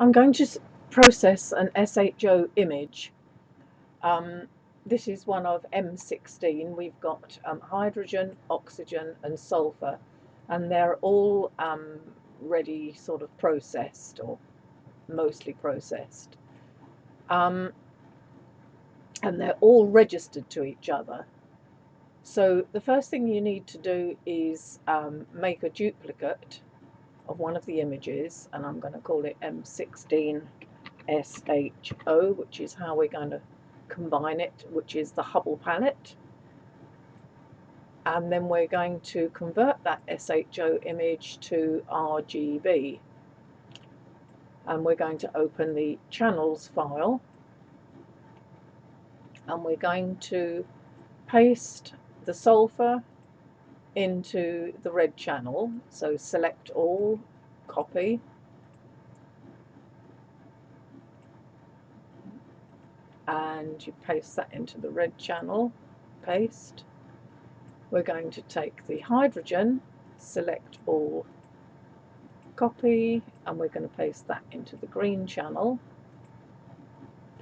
I'm going to process an SHO image. This is one of M16. We've got hydrogen, oxygen and sulfur, and they're all ready, sort of processed, or mostly processed. And they're all registered to each other. So the first thing you need to do is make a duplicate of one of the images, and I'm going to call it M16 SHO, which is how we're going to combine it, which is the Hubble Palette. And then we're going to convert that SHO image to RGB, and we're going to open the channels file, and we're going to paste the sulfur into the red channel. So select all, copy, and you paste that into the red channel, paste. We're going to take the hydrogen, select all, copy, and we're going to paste that into the green channel,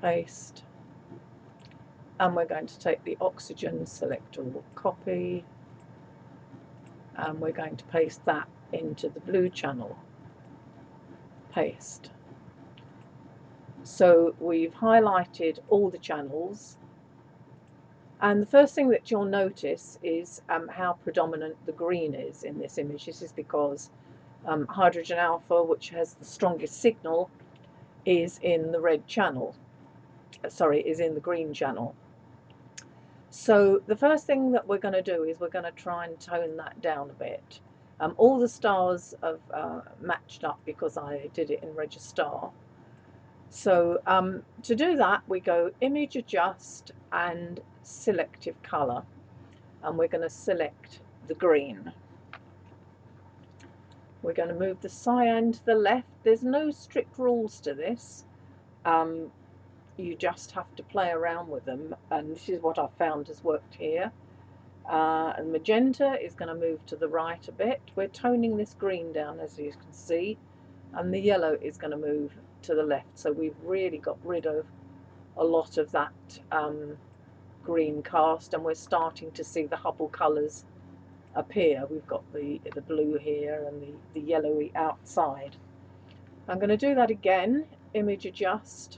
paste. And we're going to take the oxygen, select all, copy, and we're going to paste that into the blue channel, paste. So we've highlighted all the channels, and the first thing that you'll notice is how predominant the green is in this image. This is because hydrogen alpha, which has the strongest signal, is in the red channel. Sorry, is in the green channel. So the first thing that we're going to do is we're going to try and tone that down a bit. All the stars have matched up because I did it in Register. So to do that, we go Image Adjust and Selective Color, and we're going to select the green. We're going to move the cyan to the left. There's no strict rules to this. You just have to play around with them, and this is what I've found has worked here. And magenta is going to move to the right a bit. We're toning this green down, as you can see, and the yellow is going to move to the left. So we've really got rid of a lot of that green cast, and we're starting to see the Hubble colours appear. We've got the blue here and the yellowy outside. I'm going to do that again. Image Adjust,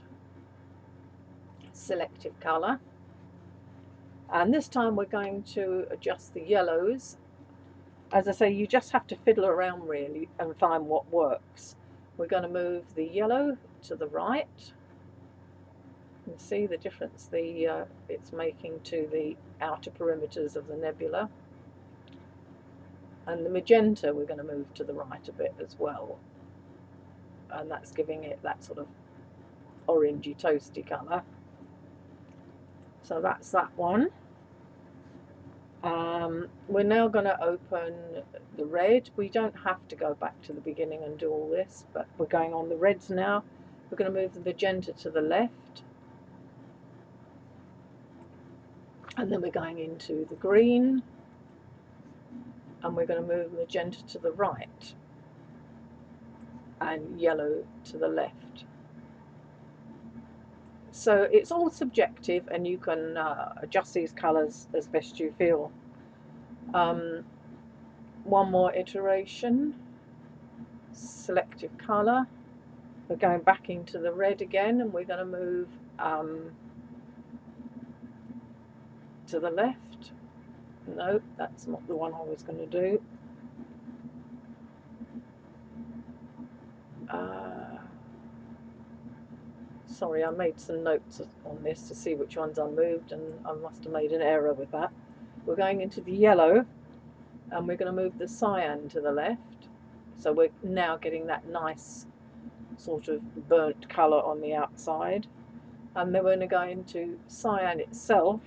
Selective Colour, and this time we're going to adjust the yellows. As I say, you just have to fiddle around really and find what works. We're going to move the yellow to the right. You can see the difference it's making to the outer perimeters of the nebula. And the magenta we're going to move to the right a bit as well, and that's giving it that sort of orangey toasty colour. So that's that one. We're now going to open the red. We don't have to go back to the beginning and do all this, but we're going on the reds now. We're going to move the magenta to the left, and then we're going into the green, and we're going to move magenta to the right and yellow to the left. So it's all subjective, and you can adjust these colours as best you feel. One more iteration, selective colour. We're going back into the red again, and we're going to move to the left. No, that's not the one I was going to do. Sorry, I made some notes on this to see which ones I moved, and I must have made an error with that. We're going into the yellow, and we're going to move the cyan to the left. So we're now getting that nice sort of burnt colour on the outside. And then we're going to go into cyan itself,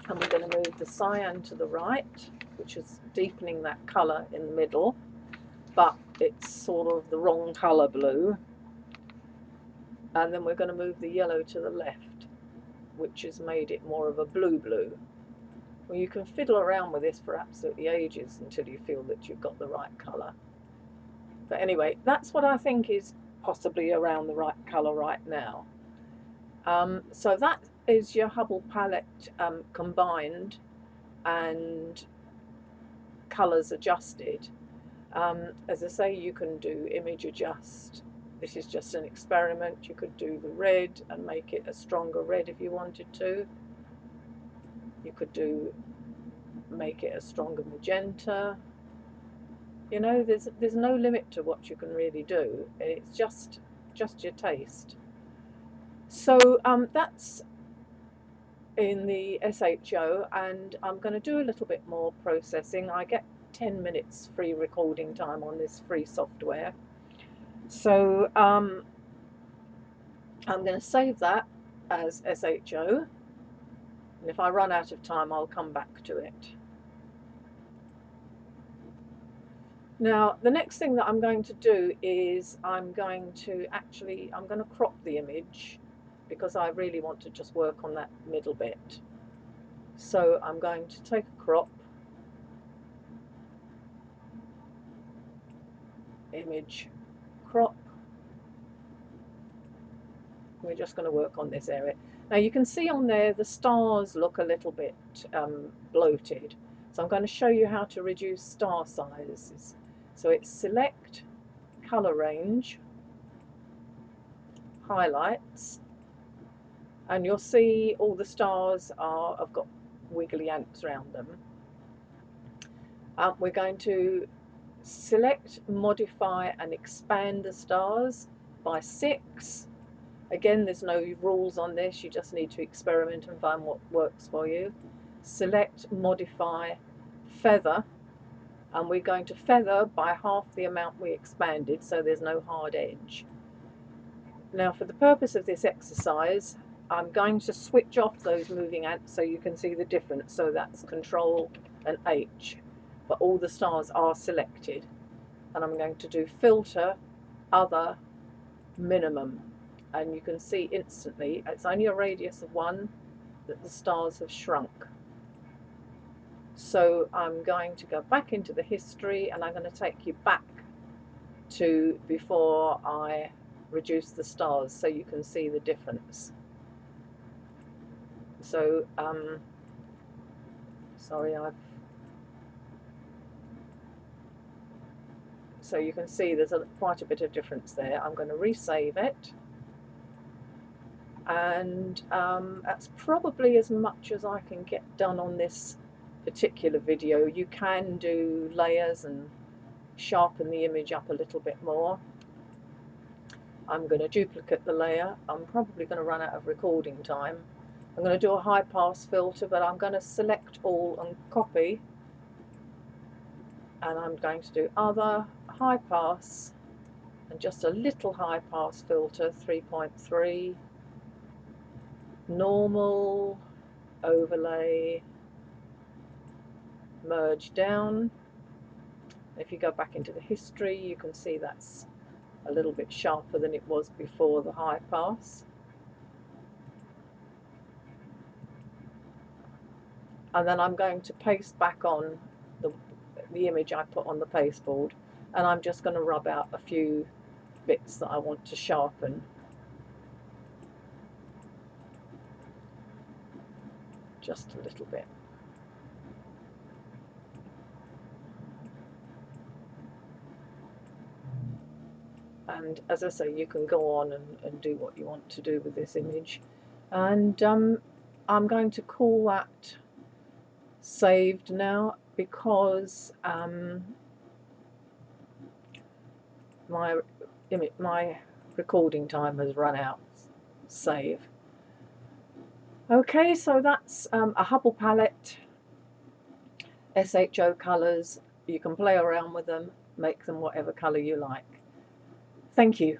and we're going to move the cyan to the right, which is deepening that colour in the middle, but it's sort of the wrong colour blue. And then we're going to move the yellow to the left, which has made it more of a blue. Well, you can fiddle around with this for absolutely ages until you feel that you've got the right colour. But anyway, that's what I think is possibly around the right colour right now. So that is your Hubble palette combined and colours adjusted. As I say, you can do image adjust. This is just an experiment. You could do the red and make it a stronger red if you wanted to. You could make it a stronger magenta. You know, there's no limit to what you can really do. It's just your taste. So that's in the SHO, and I'm going to do a little bit more processing. I get 10 minutes free recording time on this free software. So I'm going to save that as SHO, and if I run out of time I'll come back to it. Now the next thing that I'm going to do is I'm going to crop the image, because I really want to just work on that middle bit. So I'm going to take a crop, image, crop. We're just going to work on this area. Now you can see on there the stars look a little bit bloated. So I'm going to show you how to reduce star sizes. So it's select, color range, highlights, and you'll see all the stars have got wiggly ants around them. We're going to select, modify and expand the stars by 6. Again, there's no rules on this, you just need to experiment and find what works for you. Select, modify, feather, and we're going to feather by half the amount we expanded, so there's no hard edge. Now for the purpose of this exercise, I'm going to switch off those moving ants so you can see the difference. So that's Control and H, but all the stars are selected. And I'm going to do Filter, Other, Minimum. And you can see instantly, it's only a radius of 1, that the stars have shrunk. So I'm going to go back into the history, and I'm going to take you back to before I reduce the stars so you can see the difference. So sorry, so you can see there's quite a bit of difference there. I'm going to resave it, and that's probably as much as I can get done on this particular video. You can do layers and sharpen the image up a little bit more. I'm going to duplicate the layer. I'm probably going to run out of recording time. I'm going to do a high pass filter, but I'm going to select all and copy, and I'm going to do Other, high pass, and just a little high pass filter, 3.3, normal, overlay, merge down. If you go back into the history, you can see that's a little bit sharper than it was before the high pass. And then I'm going to paste back on the image I put on the pasteboard, and I'm just going to rub out a few bits that I want to sharpen. Just a little bit. And as I say, you can go on and do what you want to do with this image. And I'm going to call that saved now, because my recording time has run out. Save. Okay, so that's a Hubble palette, SHO colours. You can play around with them, make them whatever colour you like. Thank you.